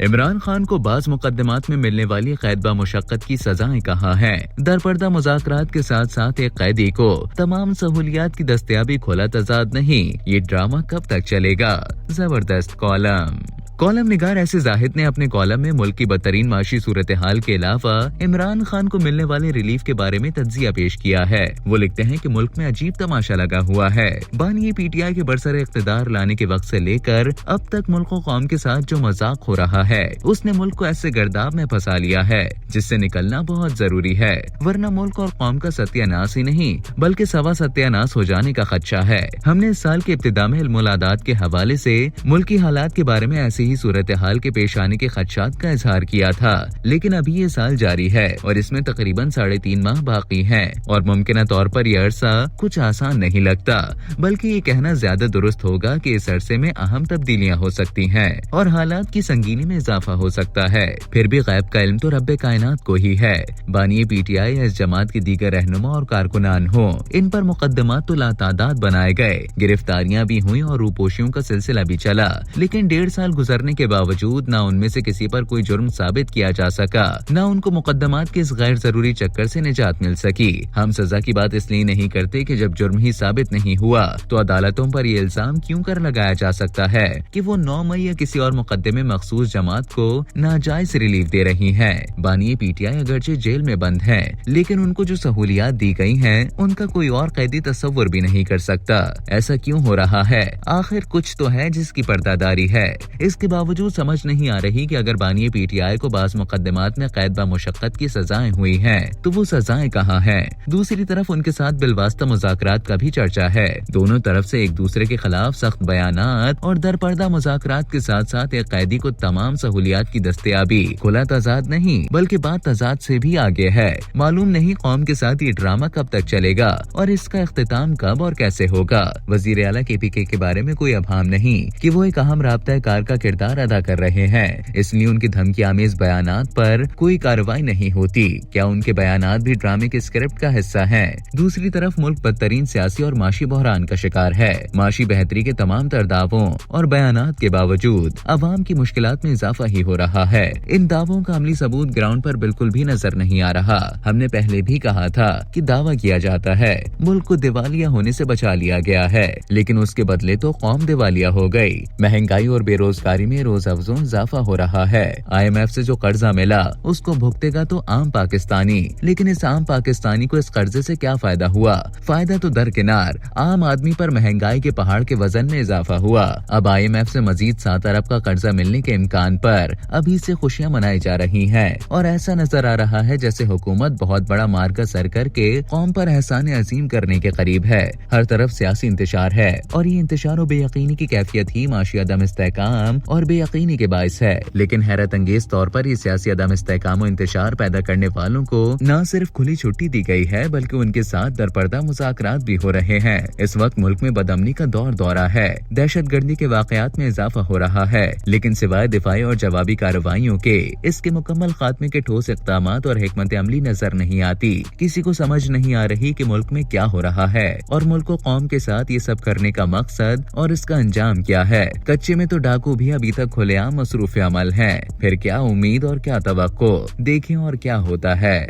عمران خان کو بعض مقدمات میں ملنے والی قید بمشقت کی سزائیں کہاں ہیں؟ درپردہ مذاکرات کے ساتھ ساتھ ایک قیدی کو تمام سہولیات کی دستیابی کھلا تضاد نہیں، یہ ڈرامہ کب تک چلے گا؟ زبردست کالم نگار ایسے زاہد نے اپنے کالم میں ملک کی بدترین معاشی صورتحال کے علاوہ عمران خان کو ملنے والے ریلیف کے بارے میں تجزیہ پیش کیا ہے۔ وہ لکھتے ہیں کہ ملک میں عجیب تماشا لگا ہوا ہے۔ بانی پی ٹی آئی کے برسر اقتدار لانے کے وقت سے لے کر اب تک ملک و قوم کے ساتھ جو مذاق ہو رہا ہے، اس نے ملک کو ایسے گرداب میں پھنسا لیا ہے جس سے نکلنا بہت ضروری ہے، ورنہ ملک اور قوم کا ستیہ ناس ہی نہیں بلکہ سوا ستیہ ناس ہو جانے کا خدشہ ہے۔ ہم نے اس سال کے ابتدا میں علم العداد کے حوالے سے ملکی حالات کے بارے میں ایسے ہی صورتحال کے پیش آنے کے خدشات کا اظہار کیا تھا، لیکن ابھی یہ سال جاری ہے اور اس میں تقریباً 3.5 ماہ باقی ہیں اور ممکنہ طور پر یہ عرصہ کچھ آسان نہیں لگتا، بلکہ یہ کہنا زیادہ درست ہوگا کہ اس عرصے میں اہم تبدیلیاں ہو سکتی ہیں اور حالات کی سنگینی میں اضافہ ہو سکتا ہے۔ پھر بھی غیب کا علم تو رب کائنات کو ہی ہے۔ بانی پی ٹی آئی اس جماعت کے دیگر رہنما اور کارکنان ہوں، ان پر مقدمات تو لاتعداد بنائے گئے، گرفتاریاں بھی ہوئیں اور روپوشیوں کا سلسلہ بھی چلا، لیکن 1.5 سال گزرنے کے باوجود نہ ان میں سے کسی پر کوئی جرم ثابت کیا جا سکا، نہ ان کو مقدمات کے اس غیر ضروری چکر سے نجات مل سکی۔ ہم سزا کی بات اس لیے نہیں کرتے کہ جب جرم ہی ثابت نہیں ہوا تو عدالتوں پر یہ الزام کیوں کر لگایا جا سکتا ہے کہ وہ 9 مئی یا کسی اور مقدمے مخصوص جماعت کو ناجائز ریلیف دے رہی ہے۔ بانی پی ٹی آئی اگرچہ جیل میں بند ہے، لیکن ان کو جو سہولیات دی گئی ہیں ان کا کوئی اور قیدی تصور بھی نہیں کر سکتا۔ ایسا کیوں ہو رہا ہے؟ آخر کچھ تو ہے جس کی پردہ داری ہے۔ اس کے باوجود سمجھ نہیں آ رہی کہ اگر بانی پی ٹی آئی کو بعض مقدمات میں قید بمشقت کی سزائیں ہوئی ہیں تو وہ سزائیں کہاں ہیں؟ دوسری طرف ان کے ساتھ بالواسطہ مذاکرات کا بھی چرچا ہے۔ دونوں طرف سے ایک دوسرے کے خلاف سخت بیانات اور درپردہ مذاکرات کے ساتھ ساتھ ایک قیدی کو تمام سہولیات کی دستیابی کھلا تضاد نہیں بلکہ بات تضاد سے بھی آگے ہے۔ معلوم نہیں قوم کے ساتھ یہ ڈرامہ کب تک چلے گا اور اس کا اختتام کب اور کیسے ہوگا۔ وزیر اعلیٰ کے پی کے بارے میں کوئی ابہام نہیں کہ وہ ایک اہم رابطہ کار کا کردار ادا کر رہے ہیں، اس لیے ان کی دھمکی آمیز بیانات پر کوئی کارروائی نہیں ہوتی۔ کیا ان کے بیانات بھی ڈرامے کے اسکرپٹ کا حصہ ہیں؟ دوسری طرف ملک بدترین سیاسی اور معاشی بحران کا شکار ہے۔ معاشی بہتری کے تمام تر دعووں اور بیانات کے باوجود عوام کی مشکلات میں اضافہ ہی ہو رہا ہے۔ ان دعووں کا عملی ثبوت گراؤنڈ پر بالکل بھی نظر نہیں آ رہا۔ ہم نے پہلے بھی کہا تھا کہ دعویٰ کیا جاتا ہے ملک کو دیوالیہ ہونے سے بچا لیا گیا ہے، لیکن اس کے بدلے تو قوم دیوالیہ ہو گئی۔ مہنگائی اور بے روزگاری میں روز افزوں اضافہ ہو رہا ہے۔ آئی ایم ایف سے جو قرضہ ملا اس کو بھگتے گا تو عام پاکستانی، لیکن اس عام پاکستانی کو اس قرضے سے کیا فائدہ ہوا؟ فائدہ تو درکنار عام آدمی پر مہنگائی کے پہاڑ کے وزن میں اضافہ ہوا۔ اب آئی ایم ایف سے مزید 7 ارب کا قرضہ ملنے کے امکان پر ابھی سے خوشیاں منائی جا رہی ہیں اور ایسا نظر آ رہا ہے جیسے حکومت بہت بڑا مارکا سر کر کے قوم پر احسان عظیم کرنے کے قریب ہے۔ ہر طرف سیاسی انتشار ہے اور یہ انتشار و بے یقینی کی کیفیت ہی معاشی عدم استحکام اور بے یقینی کے باعث ہے، لیکن حیرت انگیز طور پر یہ سیاسی عدم استحکام و انتشار پیدا کرنے والوں کو نہ صرف کھلی چھٹی دی گئی ہے بلکہ ان کے ساتھ درپردہ مذاکرات بھی ہو رہے ہیں۔ اس وقت ملک میں بدامنی کا دورہ ہے، دہشت گردی کے واقعات میں اضافہ ہو رہا ہے، لیکن سوائے دفاعی اور جوابی کارروائیوں کے اس کے مکمل خاتمے کے ٹھوس اقدامات اور حکمت عملی نظر نہیں آتی۔ کسی کو سمجھ نہیں آ رہی کہ ملک میں کیا ہو رہا ہے اور ملک و قوم کے ساتھ یہ سب کرنے کا مقصد اور اس کا انجام کیا ہے۔ کچے میں تو ڈاکو بھی ابھی تک کھلے عام مصروف عمل ہیں، پھر کیا امید اور کیا توقع؟ دیکھیں اور کیا ہوتا ہے۔